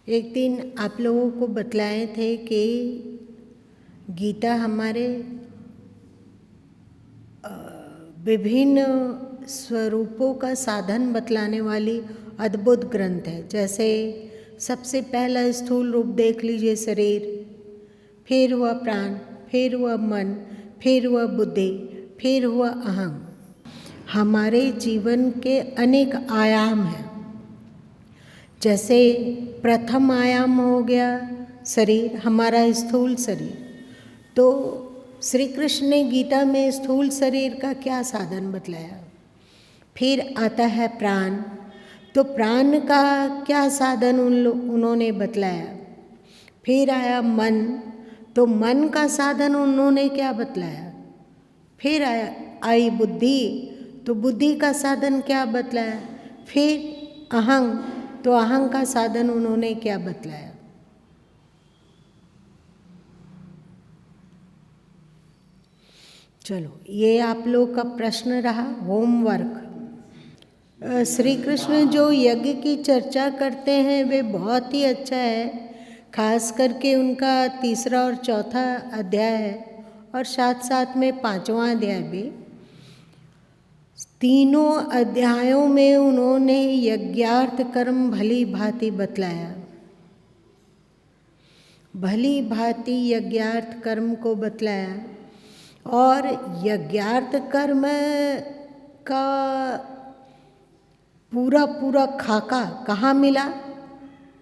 एक दिन आप लोगों को बतलाए थे कि गीता हमारे विभिन्न स्वरूपों का साधन बतलाने वाली अद्भुत ग्रंथ है। जैसे सबसे पहला स्थूल रूप देख लीजिए, शरीर, फिर हुआ प्राण, फिर हुआ मन, फिर हुआ बुद्धि, फिर हुआ अहम। हमारे जीवन के अनेक आयाम हैं। जैसे प्रथम आयाम हो गया शरीर, हमारा स्थूल शरीर। तो श्री कृष्ण ने गीता में स्थूल शरीर का क्या साधन बतलाया। फिर आता है प्राण, तो प्राण का क्या साधन उन्होंने बतलाया। फिर आया मन, तो मन का साधन उन्होंने क्या बतलाया। फिर आई बुद्धि, तो बुद्धि का साधन क्या बतलाया। फिर अहं, तो अहं का साधन उन्होंने क्या बतलाया। चलो, ये आप लोग का प्रश्न रहा, होमवर्क। श्री कृष्ण जो यज्ञ की चर्चा करते हैं वे बहुत ही अच्छा है। खास करके उनका तीसरा और चौथा अध्याय है, और साथ साथ में 5वां अध्याय भी। तीनों अध्यायों में उन्होंने यज्ञार्थ कर्म भली भांति बतलाया। भली भांति यज्ञार्थ कर्म को बतलाया। और यज्ञार्थ कर्म का पूरा खाका कहाँ मिला।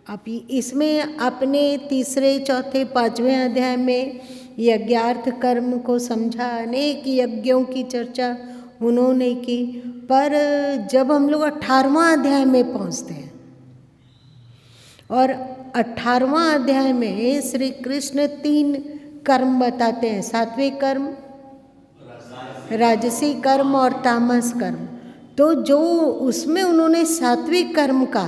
अब इसमें अपने तीसरे चौथे 5वें अध्याय में यज्ञार्थ कर्म को समझा, अनेक यज्ञों की चर्चा उन्होंने की। पर जब हम लोग 18वां अध्याय में पहुँचते हैं, और 18वां अध्याय में श्री कृष्ण 3 कर्म बताते हैं, सात्विक कर्म, राजसी कर्म और तामस कर्म। तो जो उसमें उन्होंने सात्विक कर्म का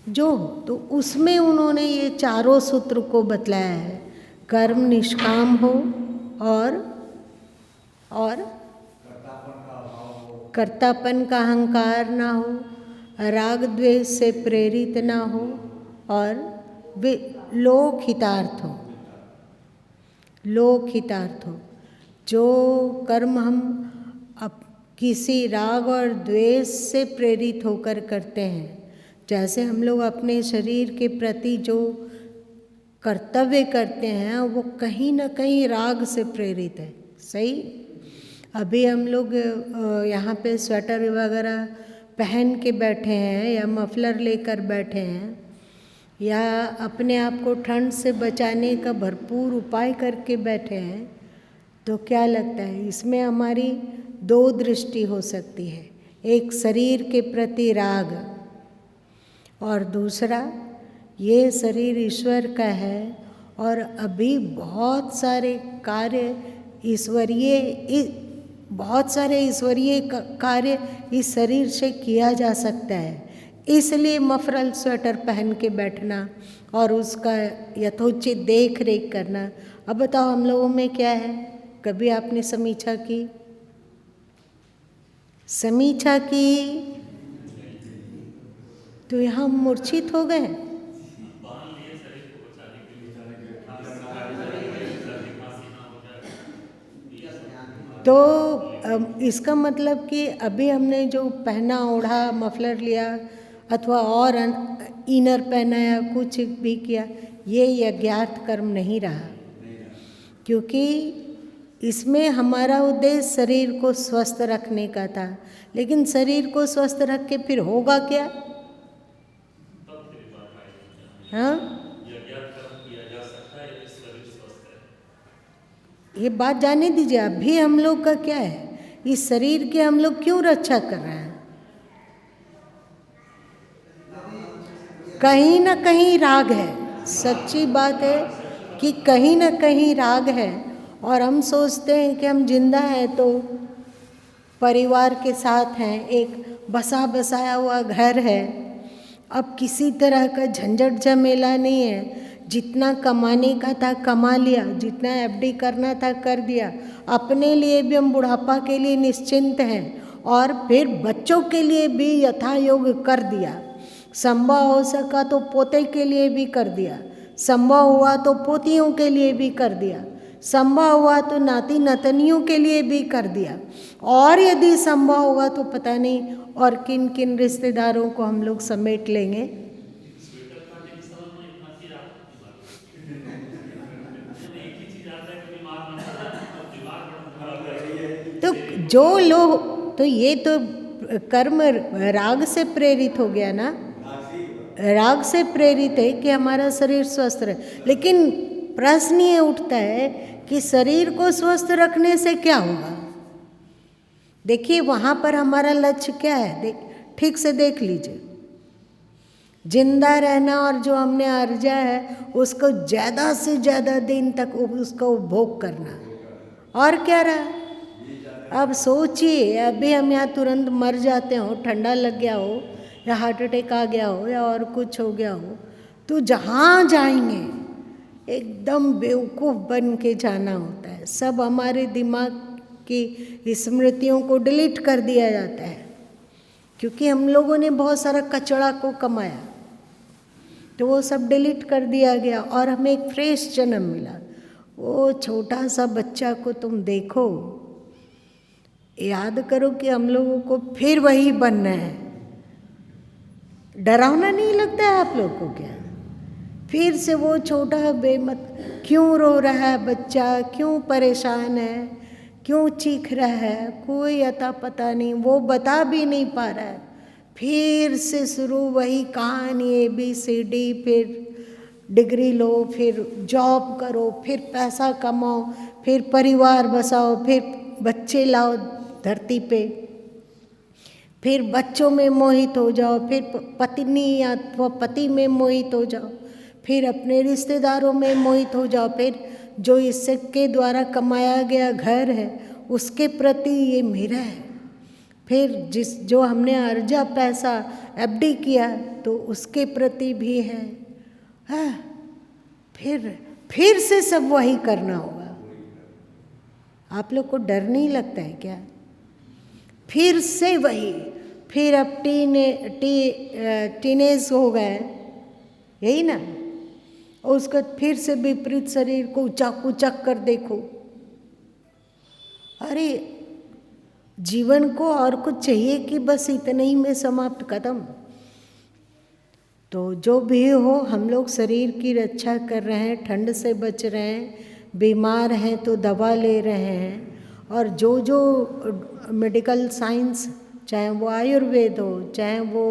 तो उसमें उन्होंने ये चारों सूत्र को बतलाया है। कर्म निष्काम हो, और कर्तापन का अहंकार ना हो, राग द्वेष से प्रेरित ना हो, और वे लोकहितार्थ हो। जो कर्म हम अब किसी राग और द्वेष से प्रेरित होकर करते हैं, जैसे हम लोग अपने शरीर के प्रति जो कर्तव्य करते हैं वो कहीं ना कहीं राग से प्रेरित है। सही। अभी हम लोग यहाँ पे स्वेटर वगैरह पहन के बैठे हैं, या मफलर लेकर बैठे हैं, या अपने आप को ठंड से बचाने का भरपूर उपाय करके बैठे हैं, तो क्या लगता है इसमें हमारी 2 दृष्टि हो सकती है। एक शरीर के प्रति राग, और दूसरा ये शरीर ईश्वर का है, और अभी बहुत सारे ईश्वरीय कार्य इस शरीर से किया जा सकता है। इसलिए मफरल स्वेटर पहन के बैठना और उसका यथोचित देख रेख करना। अब बताओ हम लोगों में क्या है। कभी आपने समीक्षा की तो यहाँ मूर्छित हो गए। तो इसका मतलब कि अभी हमने जो पहना ओढ़ा, मफलर लिया, अथवा और इनर पहना या कुछ भी किया, ये यज्ञार्थ कर्म नहीं रहा। क्योंकि इसमें हमारा उद्देश्य शरीर को स्वस्थ रखने का था। लेकिन शरीर को स्वस्थ रख के फिर होगा क्या। हाँ, ये बात जाने दीजिए। अभी हम लोग का क्या है, इस शरीर के हम लोग क्यों रक्षा कर रहे हैं। कहीं ना कहीं राग है। सच्ची बात है कि कहीं ना कहीं राग है। और हम सोचते हैं कि हम जिंदा हैं तो परिवार के साथ हैं, एक बसा बसाया हुआ घर है, अब किसी तरह का झंझट झमेला नहीं है। जितना कमाने का था कमा लिया, जितना एफडी करना था कर दिया, अपने लिए भी हम बुढ़ापा के लिए निश्चिंत हैं, और फिर बच्चों के लिए भी यथायोग कर दिया। संभव हो सका तो पोते के लिए भी कर दिया, संभव हुआ तो पोतियों के लिए भी कर दिया, संभव हुआ तो नाती नतनियों के लिए भी कर दिया, और यदि संभव होगा तो पता नहीं और किन किन रिश्तेदारों को हम लोग समेट लेंगे। तो जो लोग, तो ये तो कर्म राग से प्रेरित हो गया ना, राग से प्रेरित है कि हमारा शरीर स्वस्थ रहे। लेकिन प्रश्न ये उठता है कि शरीर को स्वस्थ रखने से क्या होगा। देखिए वहाँ पर हमारा लक्ष्य क्या है, ठीक से देख लीजिए। जिंदा रहना और जो हमने अर्जा है उसको ज़्यादा से ज़्यादा दिन तक उसका उपभोग करना, और क्या रहा। अब सोचिए, अभी हम यहाँ तुरंत मर जाते हो, ठंडा लग गया हो या हार्ट अटैक आ गया हो या और कुछ हो गया हो, तो जहाँ जाएंगे एकदम बेवकूफ़ बन के जाना होता है। सब हमारे दिमाग की स्मृतियों को डिलीट कर दिया जाता है, क्योंकि हम लोगों ने बहुत सारा कचरा को कमाया, तो वो सब डिलीट कर दिया गया और हमें एक फ्रेश जन्म मिला। वो छोटा सा बच्चा को तुम देखो, याद करो कि हम लोगों को फिर वही बनना है। डरावना नहीं लगता है आप लोग को क्या? फिर से वो छोटा बेमत, क्यों रो रहा है बच्चा, क्यों परेशान है, क्यों चीख रहा है, कोई अता पता नहीं, वो बता भी नहीं पा रहा है। फिर से शुरू वही कहानी ABCD, फिर डिग्री लो, फिर जॉब करो, फिर पैसा कमाओ, फिर परिवार बसाओ, फिर बच्चे लाओ धरती पे, फिर बच्चों में मोहित हो जाओ, फिर पत्नी या पति में मोहित हो जाओ, फिर अपने रिश्तेदारों में मोहित हो जाओ, फिर जो इसके द्वारा कमाया गया घर है उसके प्रति ये मेरा है, फिर जो हमने अर्जा पैसा FD किया तो उसके प्रति भी है। हाँ, फिर से सब वही करना होगा। आप लोग को डर नहीं लगता है क्या? फिर से वही, फिर अब टीनेज हो गए, यही ना, और उसका फिर से विपरीत शरीर को उचक उचक कर देखो। अरे जीवन को और कुछ चाहिए कि बस इतने ही में समाप्त खत्म? तो जो भी हो, हम लोग शरीर की रक्षा कर रहे हैं, ठंड से बच रहे हैं, बीमार हैं तो दवा ले रहे हैं, और जो मेडिकल साइंस, चाहे वो आयुर्वेद हो, चाहे वो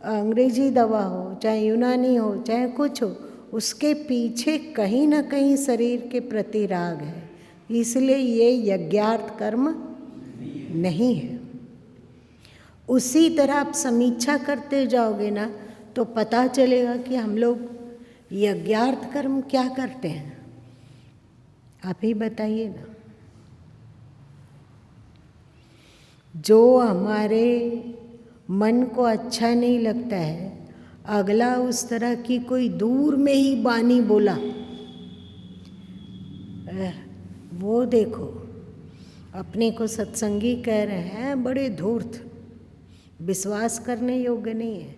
अंग्रेजी दवा हो, चाहे यूनानी हो, चाहे कुछ हो, उसके पीछे कहीं ना कहीं शरीर के प्रति राग है। इसलिए ये यज्ञार्थ कर्म नहीं है। उसी तरह आप समीक्षा करते जाओगे ना तो पता चलेगा कि हम लोग यज्ञार्थ कर्म क्या करते हैं। आप ही बताइए ना। जो हमारे मन को अच्छा नहीं लगता है, अगला उस तरह की कोई दूर में ही बानी बोला, वो देखो अपने को सत्संगी कह रहे हैं, बड़े धूर्त, विश्वास करने योग्य नहीं है,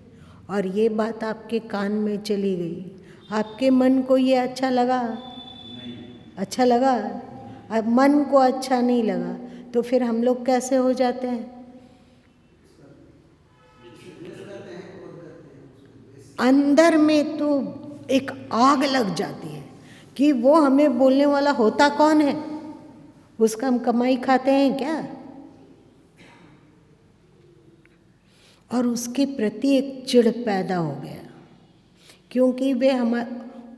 और ये बात आपके कान में चली गई, आपके मन को ये अच्छा लगा? अच्छा लगा? अब मन को अच्छा नहीं लगा तो फिर हम लोग कैसे हो जाते हैं? अंदर में तो एक आग लग जाती है कि वो हमें बोलने वाला होता कौन है, उसका हम कमाई खाते हैं क्या? और उसके प्रति एक चिढ़ पैदा हो गया, क्योंकि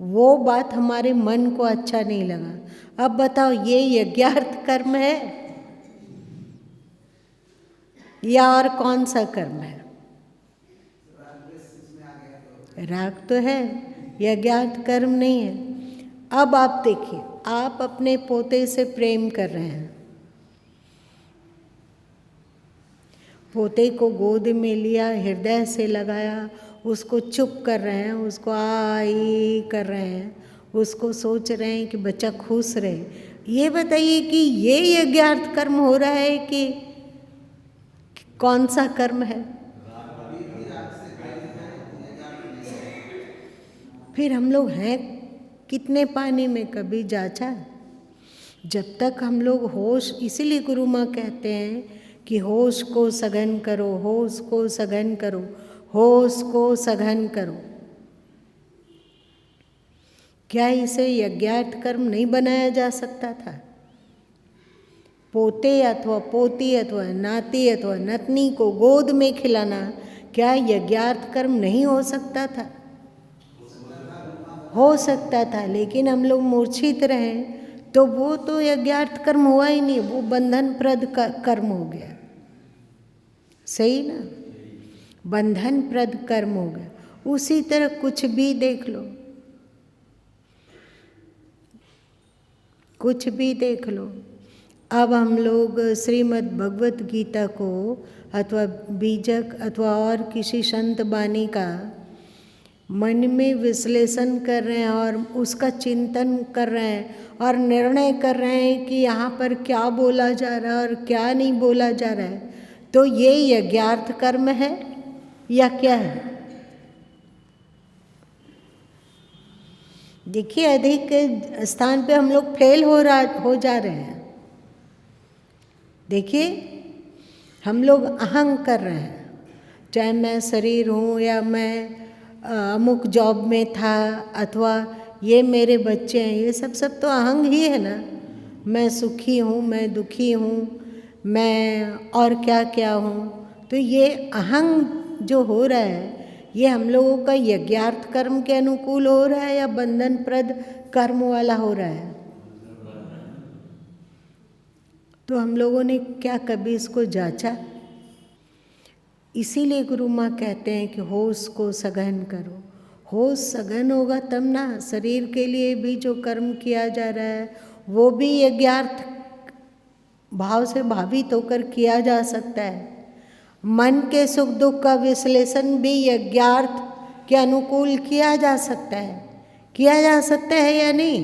वो बात हमारे मन को अच्छा नहीं लगा। अब बताओ, ये यज्ञार्थ कर्म है या और कौन सा कर्म है? राग तो है, यज्ञार्थ कर्म नहीं है। अब आप देखिए, आप अपने पोते से प्रेम कर रहे हैं, पोते को गोद में लिया, हृदय से लगाया, उसको चुप कर रहे हैं, उसको आई कर रहे हैं, उसको सोच रहे हैं कि बच्चा खुश रहे। ये बताइए कि ये यज्ञार्थ कर्म हो रहा है कि कौन सा कर्म है? फिर हम लोग हैं कितने पानी में, कभी जांचा? जब तक हम लोग होश, इसीलिए गुरु माँ कहते हैं कि होश को सघन करो, होश को सघन करो, होश को सघन करो। क्या इसे यज्ञार्थ कर्म नहीं बनाया जा सकता था? पोते अथवा पोती अथवा नाती अथवा नतनी को गोद में खिलाना क्या यज्ञार्थ कर्म नहीं हो सकता था? हो सकता था, लेकिन हम लोग मूर्छित रहे तो वो तो यज्ञार्थ कर्म हुआ ही नहीं, वो बंधन प्रद कर्म हो गया। सही ना? बंधन प्रद कर्म हो गया। उसी तरह कुछ भी देख लो, कुछ भी देख लो। अब हम लोग श्रीमद् भगवत गीता को अथवा बीजक अथवा और किसी संत बानी का मन में विश्लेषण कर रहे हैं और उसका चिंतन कर रहे हैं और निर्णय कर रहे हैं कि यहाँ पर क्या बोला जा रहा है और क्या नहीं बोला जा रहा है, तो ये यज्ञार्थ कर्म है या क्या है? देखिए, अधिक स्थान पे हम लोग फेल हो जा रहे हैं। देखिए, हम लोग अहंग कर रहे हैं, चाहे मैं शरीर हूँ या मैं अमुक जॉब में था अथवा ये मेरे बच्चे हैं, ये सब तो अहंग ही है ना। मैं सुखी हूँ, मैं दुखी हूँ, मैं और क्या क्या हूँ। तो ये अहंग जो हो रहा है, ये हम लोगों का यज्ञार्थ कर्म के अनुकूल हो रहा है या बंधन प्रद कर्म वाला हो रहा है? तो हम लोगों ने क्या कभी इसको जांचा? इसीलिए गुरु माँ कहते हैं कि होश को सघन करो। होश सघन होगा तब ना, शरीर के लिए भी जो कर्म किया जा रहा है वो भी यज्ञार्थ भाव से भावित होकर किया जा सकता है। मन के सुख दुख का विश्लेषण भी यज्ञार्थ के अनुकूल किया जा सकता है। किया जा सकता है या नहीं?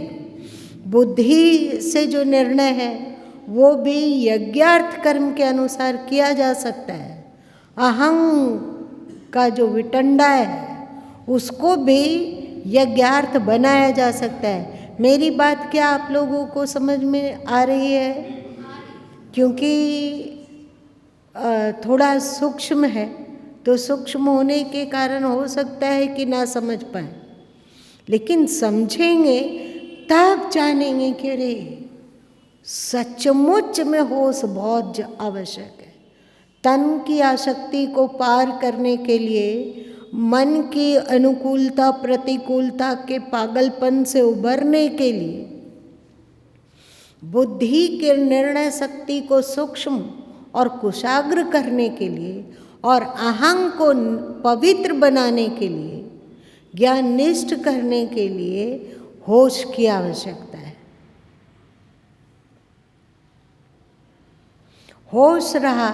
बुद्धि से जो निर्णय है वो भी यज्ञार्थ कर्म के अनुसार किया जा सकता है। अहंग का जो विटंडा है उसको भी यज्ञार्थ बनाया जा सकता है। मेरी बात क्या आप लोगों को समझ में आ रही है? क्योंकि थोड़ा सूक्ष्म है, तो सूक्ष्म होने के कारण हो सकता है कि ना समझ पाए, लेकिन समझेंगे तब जानेंगे कि अरे सचमुच में होश बहुत आवश्यक है। तन की आसक्ति को पार करने के लिए, मन की अनुकूलता प्रतिकूलता के पागलपन से उबरने के लिए, बुद्धि के निर्णय शक्ति को सूक्ष्म और कुशाग्र करने के लिए और अहंग को पवित्र बनाने के लिए, ज्ञान निष्ठ करने के लिए होश की आवश्यकता है। होश रहा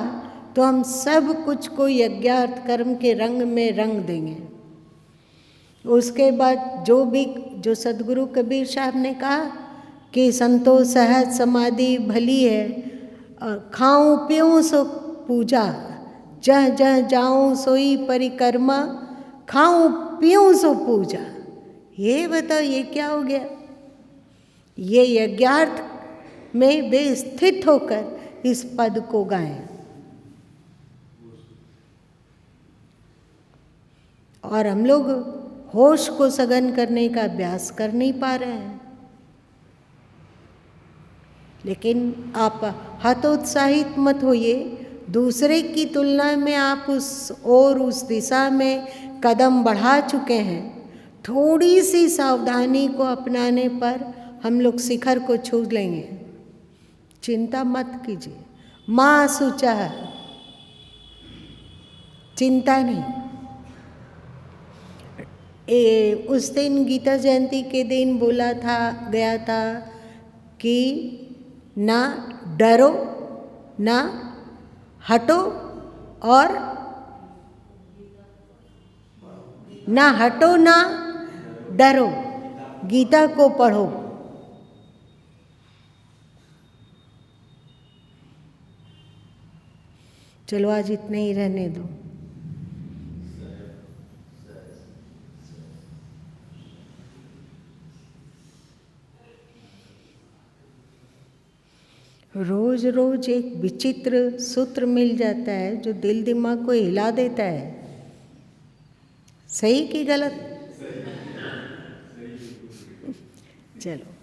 तो हम सब कुछ को यज्ञार्थ कर्म के रंग में रंग देंगे। उसके बाद जो सदगुरु कबीर साहब ने कहा कि संतोष सहज समाधि भली है, खाऊं पीऊं सो पूजा, जह जह जाऊं सोई परिक्रमा, खाऊं पीऊं सो पूजा। ये बताओ, ये क्या हो गया? ये यज्ञार्थ में वे स्थित होकर इस पद को गाएं। और हम लोग होश को सघन करने का अभ्यास कर नहीं पा रहे हैं। लेकिन आप हतोत्साहित मत होइए, दूसरे की तुलना में आप उस दिशा में कदम बढ़ा चुके हैं। थोड़ी सी सावधानी को अपनाने पर हम लोग शिखर को छू लेंगे। चिंता मत कीजिए, माँ सूचा है, चिंता नहीं। उस दिन गीता जयंती के दिन बोला गया था कि ना डरो, ना हटो और ना हटो ना डरो, गीता को पढ़ो। चलो आज इतने ही रहने दो। रोज रोज एक विचित्र सूत्र मिल जाता है जो दिल दिमाग को हिला देता है। सही कि गलत? चलो।